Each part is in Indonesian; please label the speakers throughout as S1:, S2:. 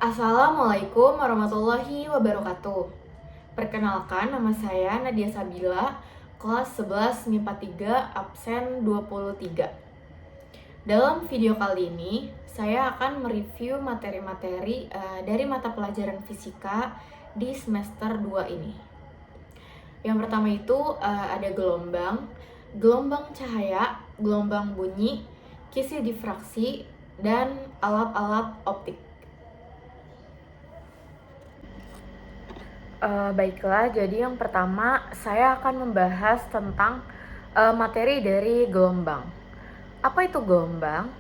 S1: Assalamualaikum warahmatullahi wabarakatuh. Perkenalkan, nama saya Nadia Sabila, kelas 11 MIPA 3, absen 23. Dalam video kali ini, saya akan mereview materi-materi dari mata pelajaran fisika di semester 2 ini. Yang pertama itu ada gelombang cahaya, gelombang bunyi, kisi difraksi, dan alat-alat optik. Baiklah, jadi yang pertama saya akan membahas tentang materi dari gelombang. Apa itu gelombang?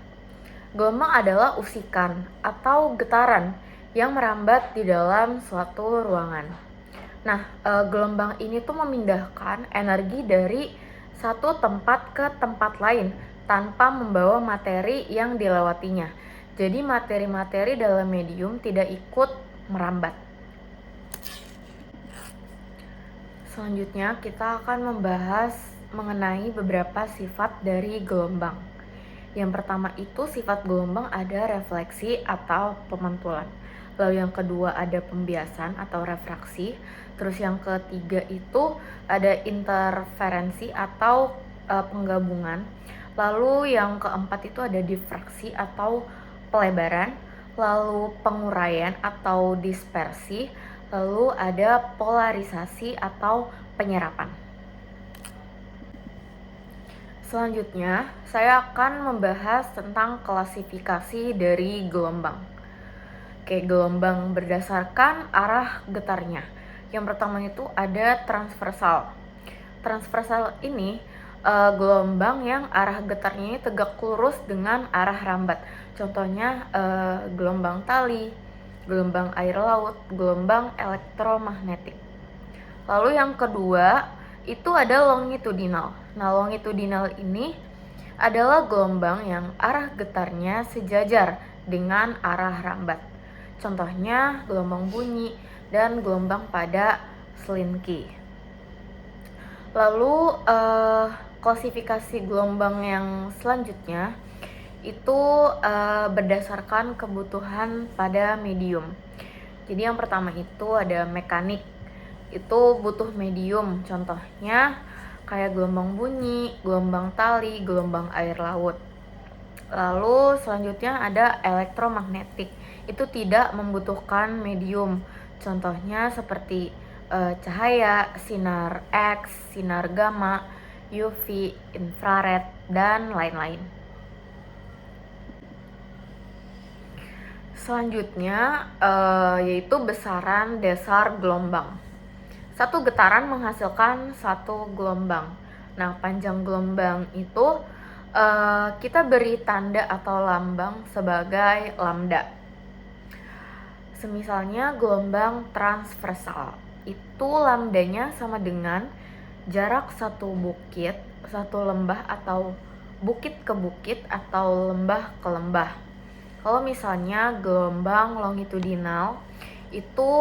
S1: Gelombang adalah usikan atau getaran yang merambat di dalam suatu ruangan. Nah, gelombang ini tuh memindahkan energi dari satu tempat ke tempat lain tanpa membawa materi yang dilewatinya. Jadi materi-materi dalam medium tidak ikut merambat. Selanjutnya kita akan membahas mengenai beberapa sifat dari gelombang. Yang pertama itu sifat gelombang ada refleksi atau pemantulan. Lalu yang kedua ada pembiasan atau refraksi. Terus yang ketiga itu ada interferensi atau penggabungan. Lalu yang keempat itu ada difraksi atau pelebaran. Lalu penguraian atau dispersi. Lalu ada polarisasi atau penyerapan. Selanjutnya, saya akan membahas tentang klasifikasi dari gelombang. Oke, gelombang berdasarkan arah getarnya. Yang pertama itu ada transversal. Transversal ini gelombang yang arah getarnya tegak lurus dengan arah rambat. Contohnya gelombang tali, gelombang air laut, gelombang elektromagnetik. Lalu yang kedua itu ada longitudinal. Nah, longitudinal ini adalah gelombang yang arah getarnya sejajar dengan arah rambat. Contohnya gelombang bunyi dan gelombang pada selinki. Lalu klasifikasi gelombang yang selanjutnya itu berdasarkan kebutuhan pada medium. Jadi yang pertama itu ada mekanik, itu butuh medium, contohnya kayak gelombang bunyi, gelombang tali, gelombang air laut. Lalu selanjutnya ada elektromagnetik, itu tidak membutuhkan medium, contohnya seperti cahaya, sinar X, sinar gamma, UV, infrared, dan lain-lain. Selanjutnya yaitu besaran dasar gelombang. Satu getaran menghasilkan satu gelombang. Nah, panjang gelombang itu kita beri tanda atau lambang sebagai lambda. Semisalnya gelombang transversal, itu lambdanya sama dengan jarak satu bukit, satu lembah atau bukit ke bukit atau lembah ke lembah. Kalau misalnya gelombang longitudinal itu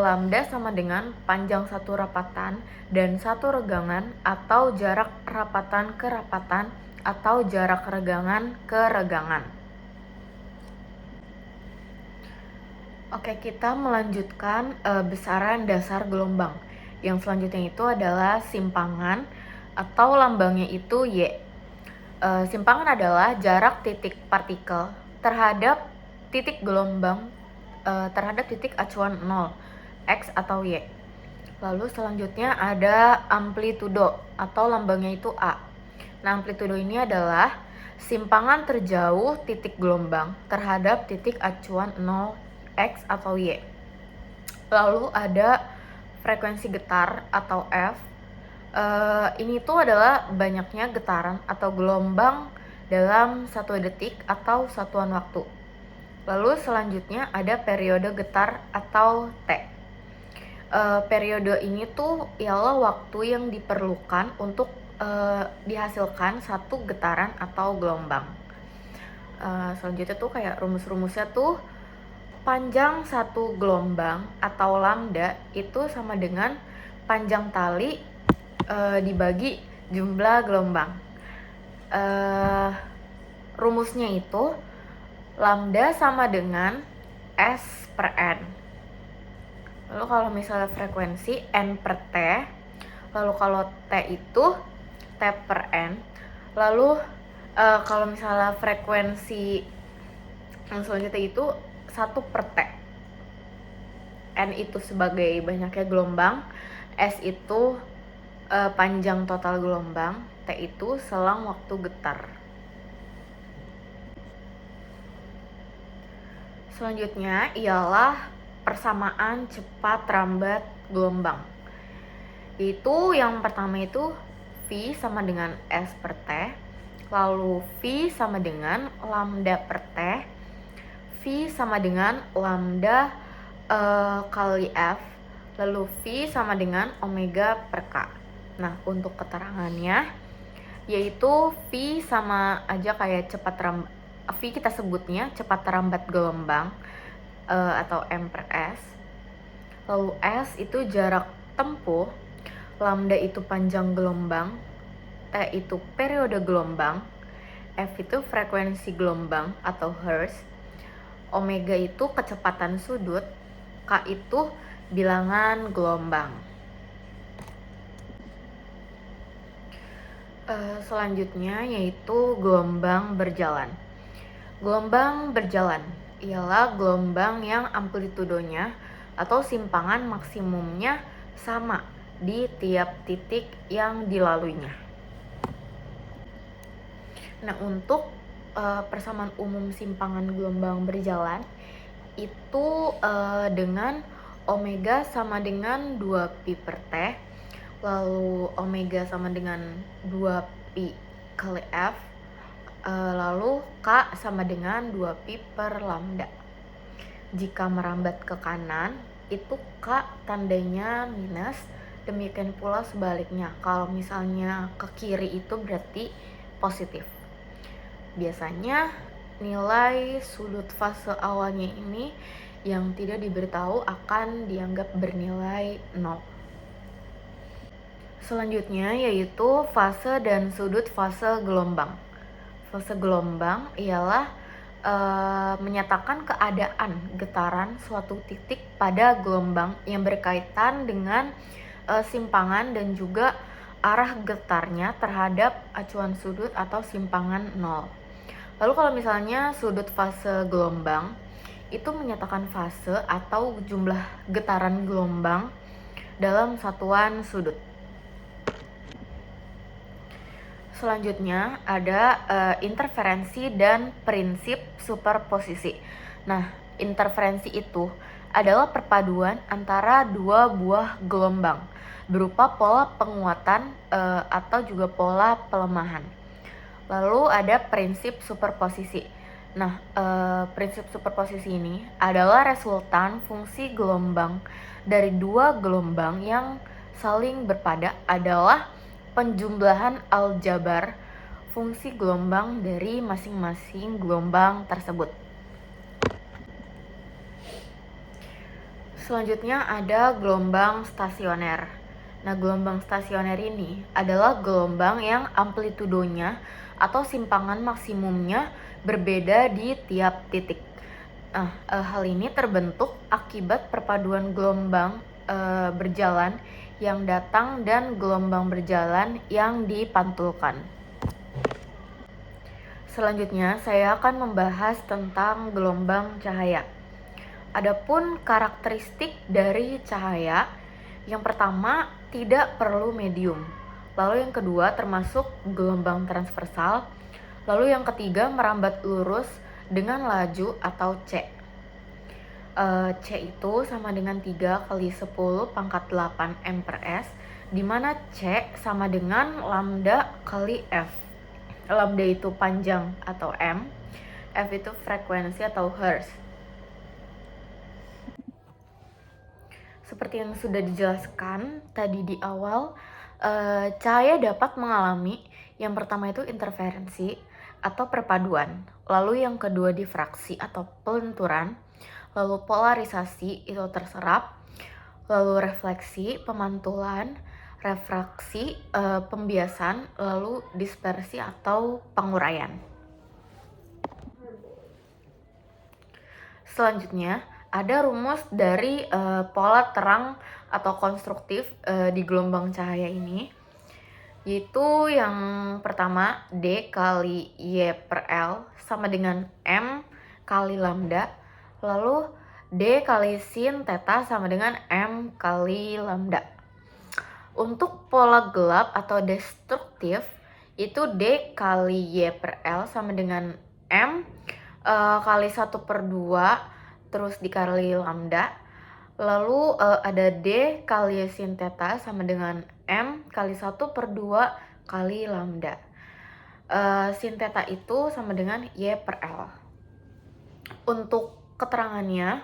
S1: lambda sama dengan panjang satu rapatan dan satu regangan atau jarak rapatan ke rapatan atau jarak regangan ke regangan. Oke, kita melanjutkan besaran dasar gelombang. Yang selanjutnya itu adalah simpangan atau lambangnya itu Y. Simpangan adalah jarak titik partikel terhadap titik gelombang terhadap titik acuan 0, X atau Y. Lalu selanjutnya ada amplitudo atau lambangnya itu A. Nah, amplitudo ini adalah simpangan terjauh titik gelombang terhadap titik acuan 0, X atau Y. Lalu ada frekuensi getar atau F. Ini tuh adalah banyaknya getaran atau gelombang dalam 1 detik atau satuan waktu. Lalu selanjutnya ada periode getar atau T. Periode ini tuh ialah waktu yang diperlukan untuk dihasilkan satu getaran atau gelombang. Selanjutnya tuh kayak rumus-rumusnya tuh panjang satu gelombang atau lambda itu sama dengan panjang tali dibagi jumlah gelombang. Rumusnya itu lambda sama dengan S per N. Lalu kalau misalnya frekuensi N per T, lalu kalau T itu T per N. Lalu kalau misalnya frekuensi yang selanjutnya itu 1 per T. N itu sebagai banyaknya gelombang, S itu panjang total gelombang, T itu selang waktu getar. Selanjutnya ialah persamaan cepat rambat gelombang. Itu yang pertama itu V sama dengan S per T, lalu V sama dengan lambda per T, V sama dengan lambda kali F, lalu V sama dengan omega per K. Nah, untuk keterangannya yaitu V sama aja kayak cepat rambat, V kita sebutnya cepat rambat gelombang atau M per S. Lalu S itu jarak tempuh, lambda itu panjang gelombang, T itu periode gelombang, F itu frekuensi gelombang atau Hertz, omega itu kecepatan sudut, K itu bilangan gelombang. Selanjutnya yaitu gelombang berjalan. Gelombang berjalan ialah gelombang yang amplitudonya atau simpangan maksimumnya sama di tiap titik yang dilaluinya. Nah, untuk persamaan umum simpangan gelombang berjalan itu dengan omega sama dengan 2pi per T, lalu omega sama dengan 2pi kali F, lalu K sama dengan 2pi per lambda. Jika merambat ke kanan, itu K tandanya minus, demikian pula sebaliknya. Kalau misalnya ke kiri itu berarti positif. Biasanya nilai sudut fase awalnya ini yang tidak diberitahu akan dianggap bernilai 0. Selanjutnya yaitu fase dan sudut fase gelombang. Fase gelombang ialah menyatakan keadaan getaran suatu titik pada gelombang yang berkaitan dengan simpangan dan juga arah getarnya terhadap acuan sudut atau simpangan 0. Lalu kalau misalnya sudut fase gelombang itu menyatakan fase atau jumlah getaran gelombang dalam satuan sudut. Selanjutnya ada interferensi dan prinsip superposisi. Nah, interferensi itu adalah perpaduan antara dua buah gelombang berupa pola penguatan atau juga pola pelemahan. Lalu ada prinsip superposisi. Nah, prinsip superposisi ini adalah resultan fungsi gelombang dari dua gelombang yang saling berpada adalah penjumlahan aljabar fungsi gelombang dari masing-masing gelombang tersebut. Selanjutnya ada gelombang stasioner. Nah, gelombang stasioner ini adalah gelombang yang amplitudonya atau simpangan maksimumnya berbeda di tiap titik. Nah, hal ini terbentuk akibat perpaduan gelombang berjalan yang datang dan gelombang berjalan yang dipantulkan. Selanjutnya, saya akan membahas tentang gelombang cahaya. Adapun karakteristik dari cahaya, yang pertama tidak perlu medium. Lalu yang kedua termasuk gelombang transversal. Lalu yang ketiga merambat lurus dengan laju atau C. C itu sama dengan 3 kali 10 pangkat 8 M per S, di mana C sama dengan lambda kali F. Lambda itu panjang atau M, F itu frekuensi atau Hertz. Seperti yang sudah dijelaskan tadi di awal, cahaya dapat mengalami yang pertama itu interferensi atau perpaduan, lalu yang kedua difraksi atau pelenturan, lalu polarisasi itu terserap, lalu refleksi, pemantulan, refraksi, pembiasan, lalu dispersi atau penguraian. Selanjutnya, ada rumus dari pola terang atau konstruktif di gelombang cahaya ini, yaitu yang pertama D kali Y per L sama dengan M kali lambda, lalu D kali sin theta sama dengan M kali lambda. Untuk pola gelap atau destruktif, itu D kali Y per L sama dengan M kali 1/2 terus dikali lambda, lalu ada D kali sin theta sama dengan M kali 1/2 kali lambda. Sin theta itu sama dengan Y per L. Untuk keterangannya,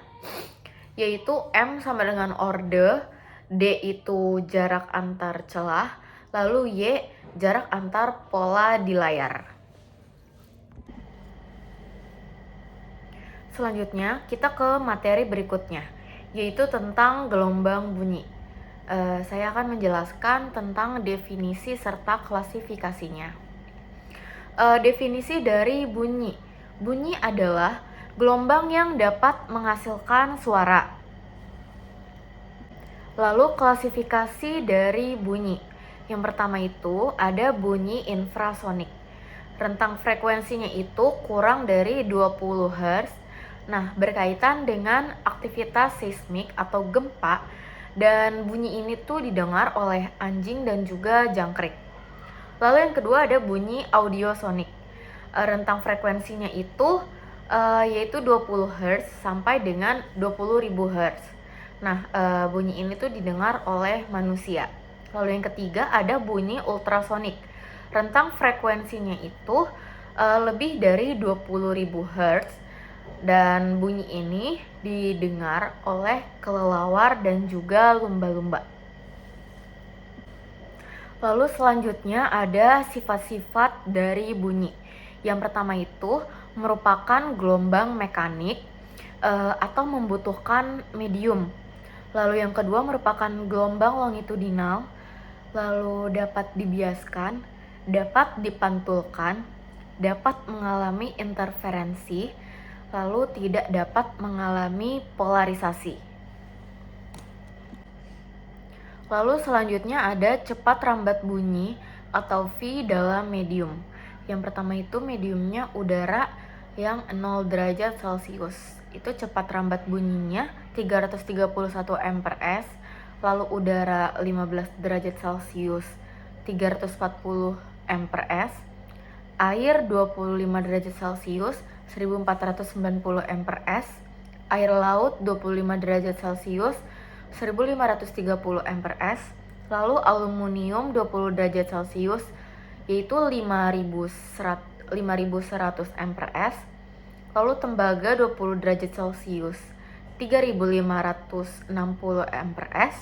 S1: yaitu M sama dengan orde, D itu jarak antar celah, lalu Y jarak antar pola di layar. Selanjutnya, kita ke materi berikutnya, yaitu tentang gelombang bunyi. Saya akan menjelaskan tentang definisi serta klasifikasinya. Definisi dari bunyi. Bunyi adalah gelombang yang dapat menghasilkan suara. Lalu klasifikasi dari bunyi. Yang pertama itu ada bunyi infrasonik. Rentang frekuensinya itu kurang dari 20 Hz. Nah, berkaitan dengan aktivitas seismik atau gempa, dan bunyi ini tuh didengar oleh anjing dan juga jangkrik. Lalu yang kedua ada bunyi audiosonik. Rentang frekuensinya itu yaitu 20 Hz sampai dengan 20.000 Hz. Nah, bunyi ini tuh didengar oleh manusia. Lalu yang ketiga ada bunyi ultrasonik. Rentang frekuensinya itu lebih dari 20.000 Hz. Dan bunyi ini didengar oleh kelelawar dan juga lumba-lumba. Lalu selanjutnya ada sifat-sifat dari bunyi. Yang pertama itu merupakan gelombang mekanik atau membutuhkan medium. Lalu yang kedua merupakan gelombang longitudinal, lalu dapat dibiaskan, dapat dipantulkan, dapat mengalami interferensi, lalu tidak dapat mengalami polarisasi. Lalu selanjutnya ada cepat rambat bunyi atau V dalam medium. Yang pertama itu mediumnya udara yang 0 derajat Celcius. Itu cepat rambat bunyinya 331 m/s. Lalu udara 15 derajat Celcius 340 m/s. Air 25 derajat Celcius 1490 m/s, air laut 25 derajat Celcius 1530 m/s, lalu aluminium 20 derajat Celcius yaitu 5100 m/s, lalu tembaga 20 derajat Celcius 3560 m/s,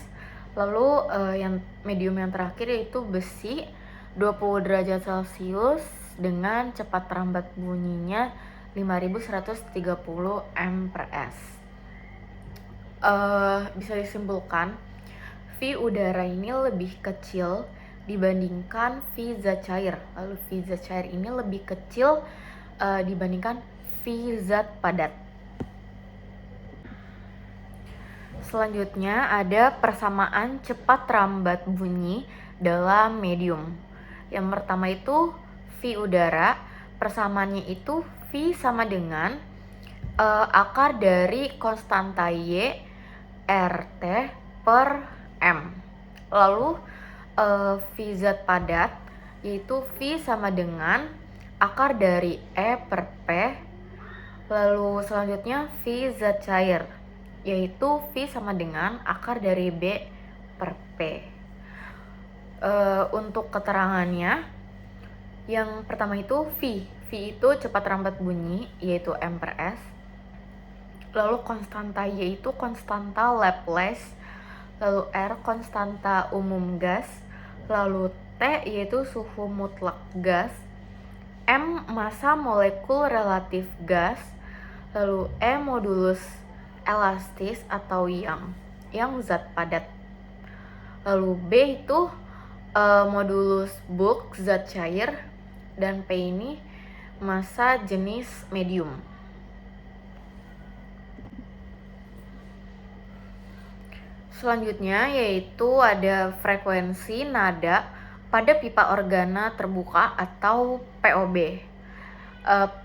S1: lalu yang medium yang terakhir yaitu besi 20 derajat Celcius dengan cepat rambat bunyinya 5130 m/s. Bisa disimpulkan, V udara ini lebih kecil dibandingkan V zat cair. Lalu V zat cair ini lebih kecil dibandingkan V zat padat. Selanjutnya ada persamaan cepat rambat bunyi dalam medium. Yang pertama itu V udara, persamaannya itu V sama dengan akar dari konstanta Y RT per M. Lalu V zat padat yaitu V sama dengan akar dari E per P. Lalu selanjutnya V zat cair yaitu V sama dengan akar dari B per P. Untuk keterangannya, yang pertama itu V. V itu cepat rambat bunyi yaitu m/s. Lalu konstanta Y itu konstanta Laplace. Lalu R konstanta umum gas. Lalu T yaitu suhu mutlak gas. M massa molekul relatif gas. Lalu E modulus elastis atau yang zat padat. Lalu B itu modulus bulk zat cair, dan P ini massa jenis medium. Selanjutnya yaitu ada frekuensi nada pada pipa organa terbuka atau POB.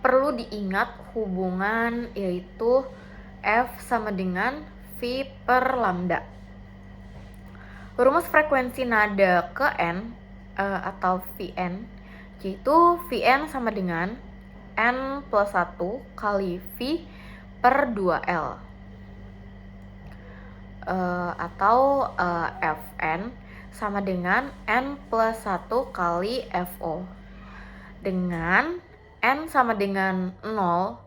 S1: Perlu diingat hubungan yaitu F sama dengan V per lambda. Rumus frekuensi nada ke N atau Vn, yaitu Vn sama dengan N plus 1 kali V per 2L. Atau Fn sama dengan N plus 1 kali Fo. Dengan N sama dengan 0,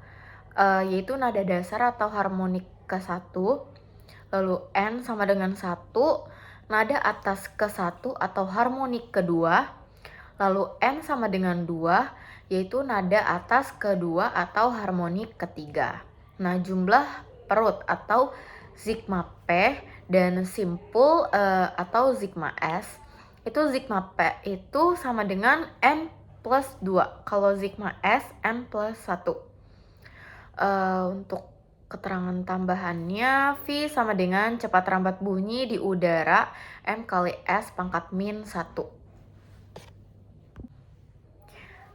S1: yaitu nada dasar atau harmonik ke-1, lalu N sama dengan 1, nada atas ke-1 atau harmonik kedua, lalu N sama dengan 2, yaitu nada atas kedua atau harmonik ketiga. Nah, jumlah perut atau sigma P dan simpul atau sigma S, itu sigma P itu sama dengan N plus 2, kalau sigma S N plus 1. Untuk keterangan tambahannya, V sama dengan cepat rambat bunyi di udara M kali S pangkat min 1.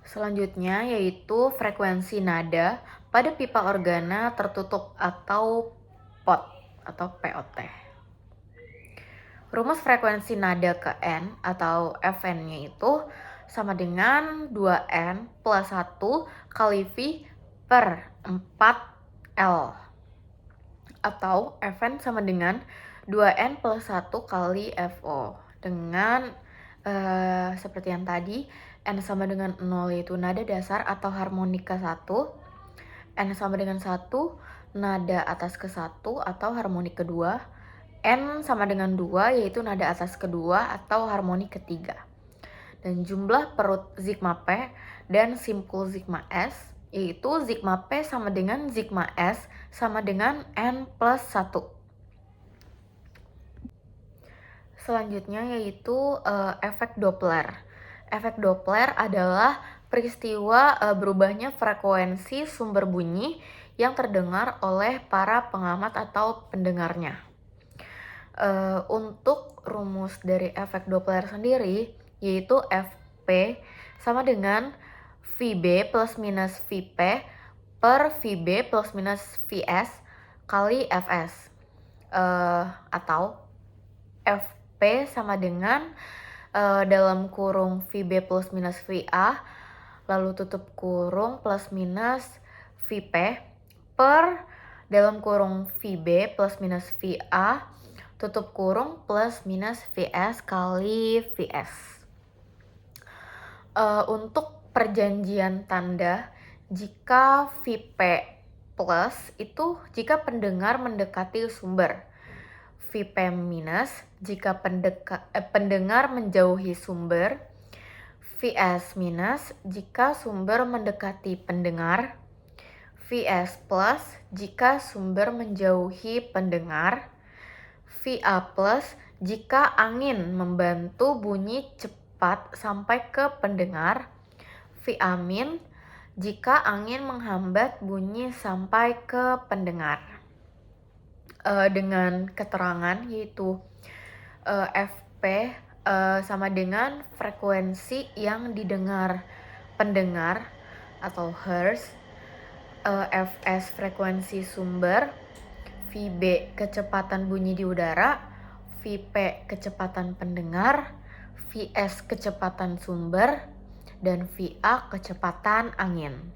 S1: Selanjutnya yaitu frekuensi nada pada pipa organa tertutup atau POT atau POT. Rumus frekuensi nada ke N atau Fn-nya itu sama dengan 2N plus 1 kali V per 4L. Atau Fn sama dengan 2N plus 1 kali Fo. Dengan seperti yang tadi, N sama dengan 0 yaitu nada dasar atau harmonik ke-1. N sama dengan 1, nada atas ke-1 atau harmonik kedua. N sama dengan 2 yaitu nada atas kedua atau harmonik ketiga. Dan jumlah perut sigma P dan simpul sigma S, yaitu sigma P sama dengan sigma S sama dengan N plus 1. Selanjutnya yaitu efek Doppler. Efek Doppler adalah peristiwa berubahnya frekuensi sumber bunyi yang terdengar oleh para pengamat atau pendengarnya. Untuk rumus dari efek Doppler sendiri, yaitu Fp sama dengan Vb plus minus Vp per Vb plus minus Vs kali Fs. Atau Fp sama dengan dalam kurung Vb plus minus Va, lalu tutup kurung plus minus Vp per dalam kurung Vb plus minus Va, tutup kurung plus minus Vs kali Vs. Untuk perjanjian tanda, jika Vp plus itu jika pendengar mendekati sumber, Vp minus jika pendengar menjauhi sumber, Vs minus jika sumber mendekati pendengar, Vs plus jika sumber menjauhi pendengar, Va plus jika angin membantu bunyi cepat sampai ke pendengar, Va min jika angin menghambat bunyi sampai ke pendengar. Dengan keterangan yaitu Fp sama dengan frekuensi yang didengar pendengar atau Hertz, Fs frekuensi sumber, Vb kecepatan bunyi di udara, Vp kecepatan pendengar, Vs kecepatan sumber, dan Va kecepatan angin.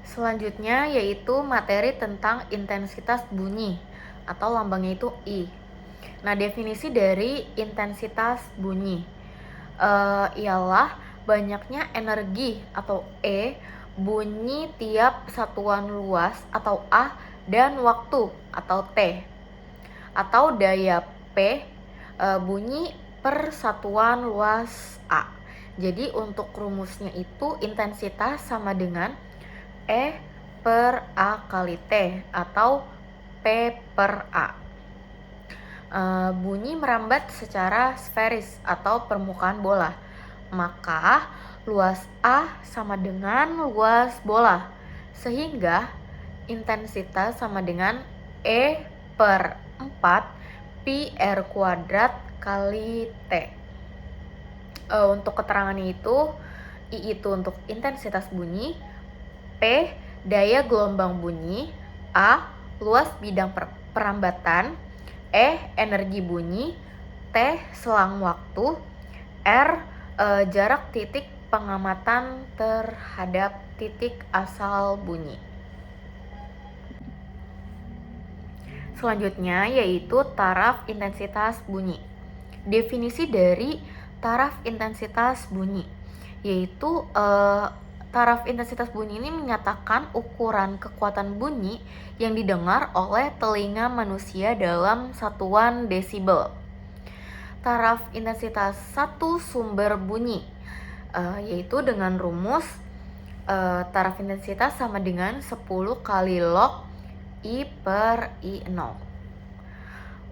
S1: Selanjutnya yaitu materi tentang intensitas bunyi atau lambangnya itu I. Nah, definisi dari intensitas bunyi ialah banyaknya energi atau E bunyi tiap satuan luas atau A dan waktu atau T, atau daya P bunyi per satuan luas A. Jadi untuk rumusnya itu intensitas sama dengan E per A kali T atau P per A. Bunyi merambat secara sferis atau permukaan bola, maka luas A sama dengan luas bola, sehingga intensitas sama dengan E per 4 pi R kuadrat kali T. Untuk keterangannya itu, I itu untuk intensitas bunyi, P daya gelombang bunyi, A luas bidang perambatan, E energi bunyi, T selang waktu, R jarak titik pengamatan terhadap titik asal bunyi. Selanjutnya yaitu taraf intensitas bunyi. Definisi dari taraf intensitas bunyi yaitu taraf intensitas bunyi ini menyatakan ukuran kekuatan bunyi yang didengar oleh telinga manusia dalam satuan desibel. Taraf intensitas satu sumber bunyi yaitu dengan rumus taraf intensitas sama dengan 10 kali log I per I0.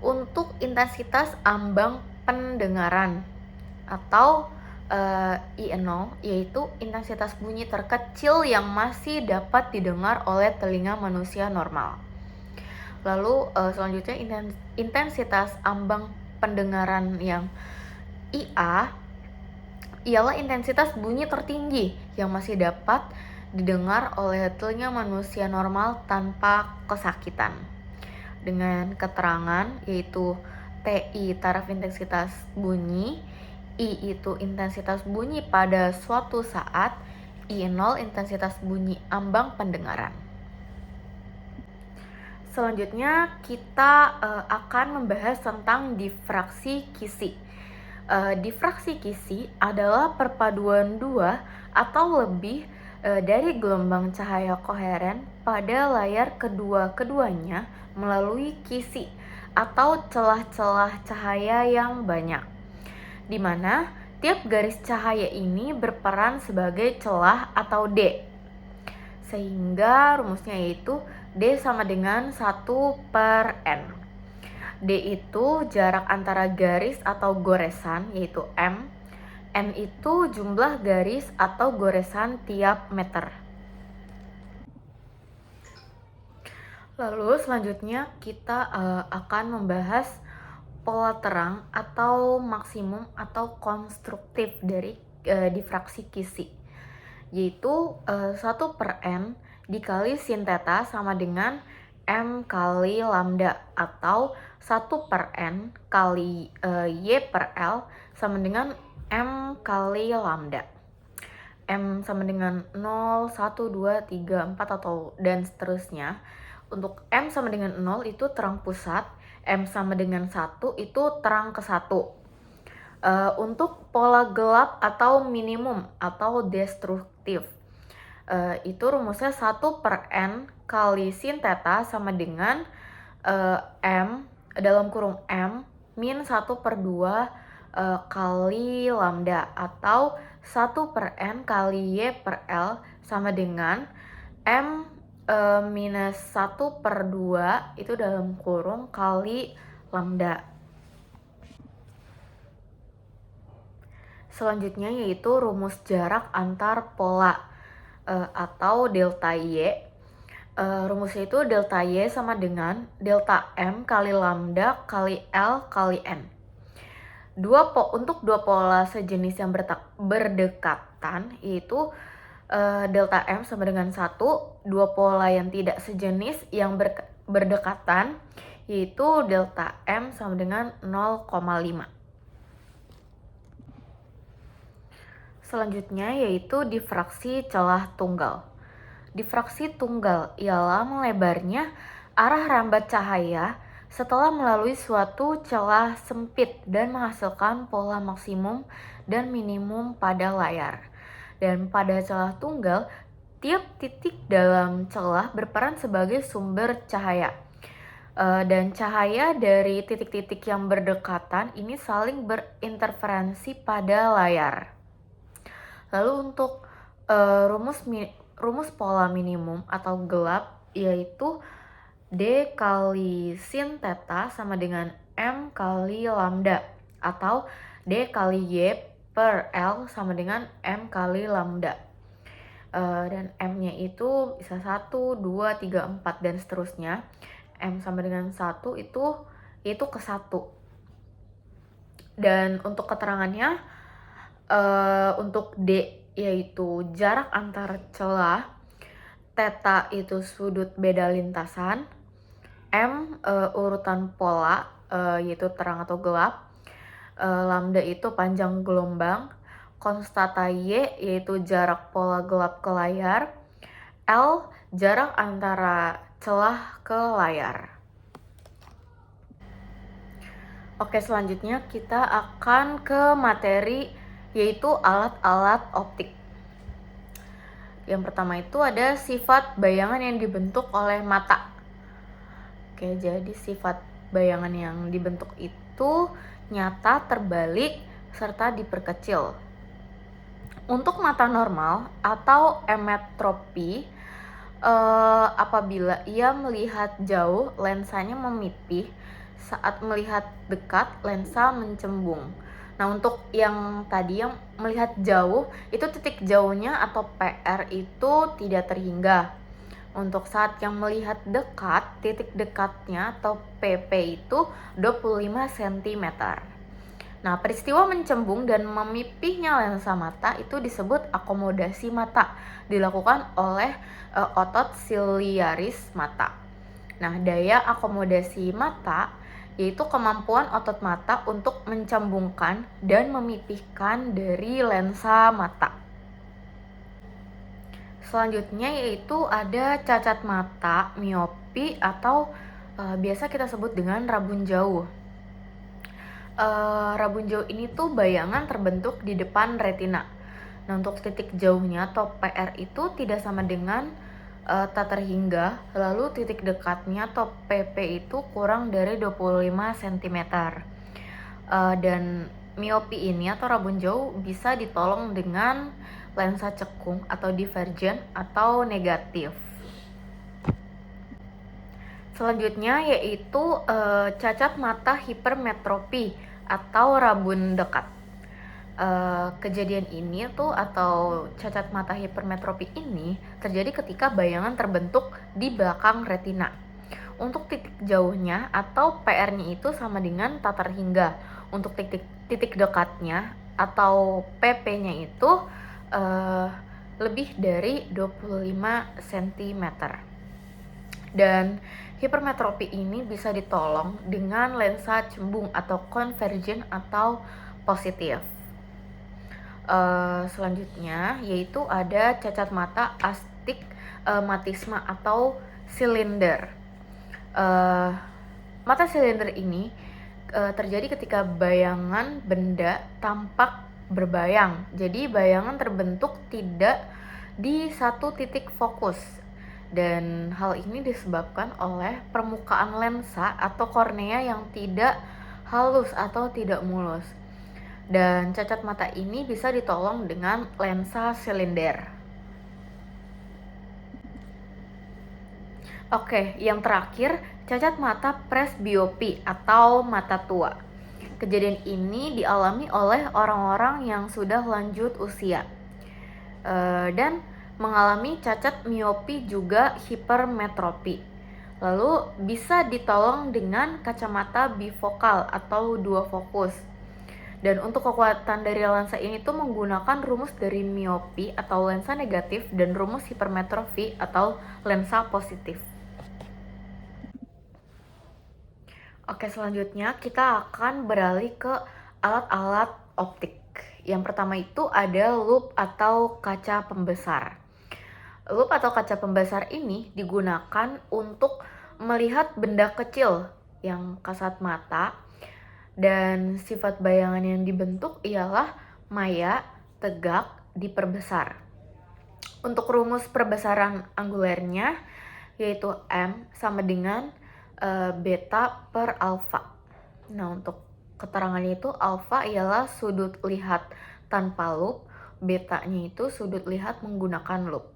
S1: Untuk intensitas ambang pendengaran atau I0 yaitu intensitas bunyi terkecil yang masih dapat didengar oleh telinga manusia normal. Lalu selanjutnya intensitas ambang pendengaran yang IA ialah intensitas bunyi tertinggi yang masih dapat didengar oleh telinga manusia normal tanpa kesakitan. Dengan keterangan yaitu TI taraf intensitas bunyi, I itu intensitas bunyi pada suatu saat, I0 intensitas bunyi ambang pendengaran. Selanjutnya kita akan membahas tentang difraksi Kisi. Difraksi Kisi adalah perpaduan dua atau lebih dari gelombang cahaya koheren pada layar kedua-keduanya melalui kisi atau celah-celah cahaya yang banyak, di mana tiap garis cahaya ini berperan sebagai celah atau D, sehingga rumusnya yaitu D sama dengan 1/N. D itu jarak antara garis atau goresan yaitu M. N itu jumlah garis atau goresan tiap meter. Lalu selanjutnya kita akan membahas pola terang atau maksimum atau konstruktif dari difraksi Kisi, yaitu 1/N dikali sin theta sama dengan M kali lambda, atau 1/N kali Y per L sama dengan M kali lambda. M sama dengan 0, 1, 2, 3, 4 atau dan seterusnya. Untuk M sama dengan 0 itu terang pusat, M sama dengan 1 itu terang ke 1. Untuk pola gelap atau minimum atau destruktif, itu rumusnya 1/N kali sin theta sama dengan M dalam kurung M min 1/2 kali lambda, atau 1/N kali Y per L sama dengan M minus 1/2 itu dalam kurung kali lambda. Selanjutnya yaitu rumus jarak antar pola atau delta Y. Rumusnya itu delta Y sama dengan delta M kali lambda kali L kali N. Untuk dua pola sejenis yang berdekatan yaitu delta M sama dengan 1, dua pola yang tidak sejenis yang berdekatan yaitu delta M sama dengan 0,5. Selanjutnya yaitu difraksi celah tunggal. Difraksi tunggal ialah melebarnya arah rambat cahaya setelah melalui suatu celah sempit dan menghasilkan pola maksimum dan minimum pada layar. Dan pada celah tunggal, tiap titik dalam celah berperan sebagai sumber cahaya. Dan cahaya dari titik-titik yang berdekatan ini saling berinterferensi pada layar. Lalu untuk rumus pola minimum atau gelap yaitu D kali sin theta sama dengan M kali lambda, atau D kali Y per L sama dengan M kali lambda. Dan M-nya itu bisa 1, 2, 3, 4 dan seterusnya. M sama dengan 1 itu yaitu ke 1. Dan untuk keterangannya, untuk D yaitu jarak antar celah, theta itu sudut beda lintasan, M urutan pola yaitu terang atau gelap, lambda itu panjang gelombang, konstata Y yaitu jarak pola gelap ke layar, L jarak antara celah ke layar. Oke, selanjutnya kita akan ke materi yaitu alat-alat optik. Yang pertama itu ada sifat bayangan yang dibentuk oleh mata. Oke, jadi sifat bayangan yang dibentuk itu nyata, terbalik, serta diperkecil. Untuk mata normal atau emetropi, apabila ia melihat jauh, lensanya memipih. Saat melihat dekat, lensa mencembung. Nah, untuk yang tadi yang melihat jauh, itu titik jauhnya atau PR itu tidak terhingga. Untuk saat yang melihat dekat, titik dekatnya atau PP itu 25 cm. Nah, peristiwa mencembung dan memipihnya lensa mata itu disebut akomodasi mata, dilakukan oleh otot siliaris mata. Nah, daya akomodasi mata yaitu kemampuan otot mata untuk mencembungkan dan memipihkan dari lensa mata. Selanjutnya yaitu ada cacat mata, miopi, atau biasa kita sebut dengan rabun jauh. Rabun jauh ini tuh bayangan terbentuk di depan retina. Nah, untuk titik jauhnya atau PR itu tidak sama dengan tak terhingga, lalu titik dekatnya atau PP itu kurang dari 25 cm. Dan miopi ini atau rabun jauh bisa ditolong dengan lensa cekung atau divergen atau negatif. Selanjutnya yaitu cacat mata hipermetropi atau rabun dekat. Kejadian ini tuh atau cacat mata hipermetropi ini terjadi ketika bayangan terbentuk di belakang retina. Untuk titik jauhnya atau PR-nya itu sama dengan tak terhingga. Untuk titik dekatnya atau PP-nya itu lebih dari 25 cm. Dan hipermetropi ini bisa ditolong dengan lensa cembung atau konvergen atau positif. Selanjutnya yaitu ada cacat mata astigmatisme atau silinder. Mata silinder ini terjadi ketika bayangan benda tampak berbayang. Jadi bayangan terbentuk tidak di satu titik fokus. Dan hal ini disebabkan oleh permukaan lensa atau kornea yang tidak halus atau tidak mulus. Dan cacat mata ini bisa ditolong dengan lensa silinder. Oke, yang terakhir, cacat mata presbiopi atau mata tua. Kejadian ini dialami oleh orang-orang yang sudah lanjut usia dan mengalami cacat miopi juga hipermetropi. Lalu bisa ditolong dengan kacamata bifokal atau dua fokus. Dan untuk kekuatan dari lensa ini tuh menggunakan rumus dari miopi atau lensa negatif dan rumus hipermetropi atau lensa positif. Oke, selanjutnya kita akan beralih ke alat-alat optik. Yang pertama itu ada loupe atau kaca pembesar. Loupe atau kaca pembesar ini digunakan untuk melihat benda kecil yang kasat mata. Dan sifat bayangan yang dibentuk ialah maya, tegak, diperbesar. Untuk rumus perbesaran anggulernya yaitu M sama dengan beta per alfa. Nah, untuk keterangannya itu alfa ialah sudut lihat tanpa loupe, betanya itu sudut lihat menggunakan loupe.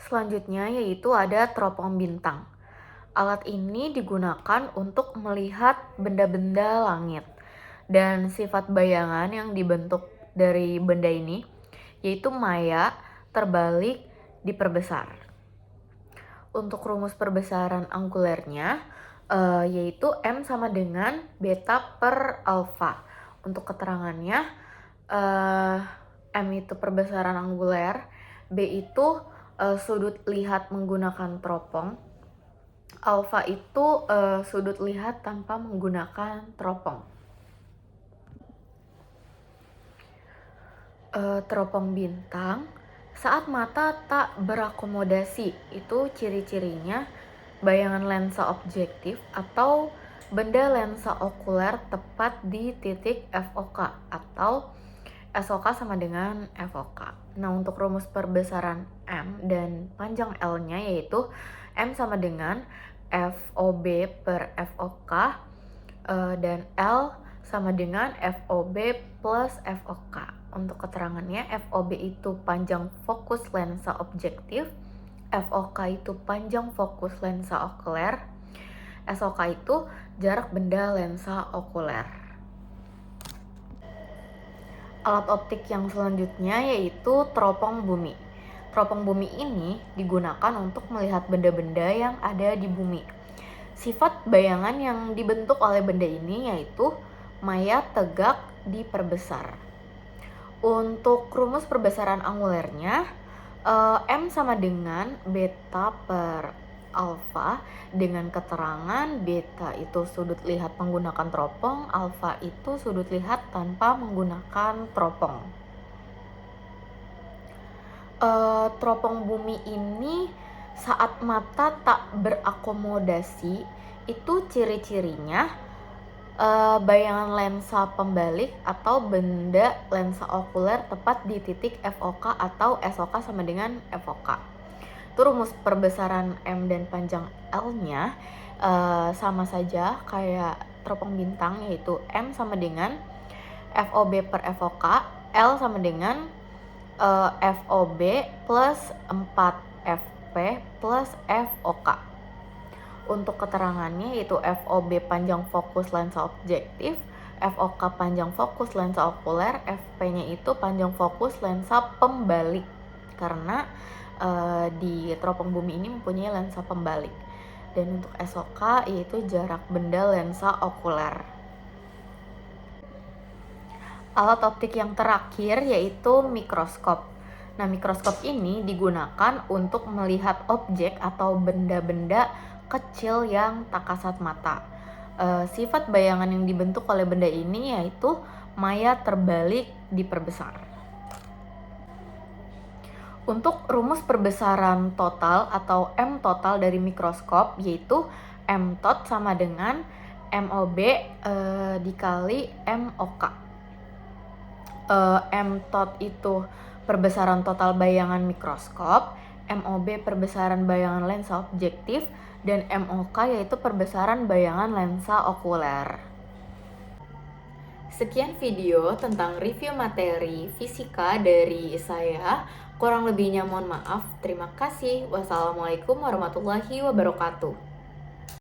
S1: Selanjutnya yaitu ada teropong bintang. Alat ini digunakan untuk melihat benda-benda langit dan sifat bayangan yang dibentuk dari benda ini yaitu maya, terbalik, diperbesar. Untuk rumus perbesaran anggulernya, yaitu M sama dengan beta per alfa. Untuk keterangannya, M itu perbesaran angguler, B itu sudut lihat menggunakan teropong, alfa itu sudut lihat tanpa menggunakan teropong. Teropong bintang saat mata tak berakomodasi, itu ciri-cirinya bayangan lensa objektif atau benda lensa okuler tepat di titik FOK atau SOK sama dengan FOK. Nah, untuk rumus perbesaran M dan panjang L-nya yaitu M sama dengan FOB per FOK dan L sama dengan FOB plus FOK. Untuk keterangannya, FOB itu panjang fokus lensa objektif, FOK itu panjang fokus lensa okuler, SOK itu jarak benda lensa okuler. Alat optik yang selanjutnya yaitu teropong bumi. Teropong bumi ini digunakan untuk melihat benda-benda yang ada di bumi. Sifat bayangan yang dibentuk oleh benda ini yaitu maya tegak diperbesar. Untuk rumus perbesaran anggulernya, M sama dengan beta per alfa dengan keterangan beta itu sudut lihat menggunakan teropong, alfa itu sudut lihat tanpa menggunakan teropong. Teropong bumi ini saat mata tak berakomodasi, itu ciri-cirinya bayangan lensa pembalik atau benda lensa okuler tepat di titik FOK atau SOK sama dengan FOK. Itu rumus perbesaran M dan panjang L-nya sama saja kayak teropong bintang, yaitu M sama dengan FOB per FOK, L sama dengan FOB plus 4FP plus FOK. Untuk keterangannya yaitu FOB panjang fokus lensa objektif, FOK panjang fokus lensa okuler, FP-nya itu panjang fokus lensa pembalik. Karena di teropong bumi ini mempunyai lensa pembalik. Dan untuk SOK yaitu jarak benda lensa okuler. Alat optik yang terakhir yaitu mikroskop. Nah, mikroskop ini digunakan untuk melihat objek atau benda-benda kecil yang tak kasat mata. Sifat bayangan yang dibentuk oleh benda ini yaitu maya terbalik diperbesar. Untuk rumus perbesaran total atau M total dari mikroskop yaitu M tot sama dengan MOB dikali MOK. M tot itu perbesaran total bayangan mikroskop, MOB perbesaran bayangan lensa objektif, dan MOK yaitu perbesaran bayangan lensa okuler. Sekian video tentang review materi fisika dari saya. Kurang lebihnya mohon maaf. Terima kasih. Wassalamualaikum warahmatullahi wabarakatuh.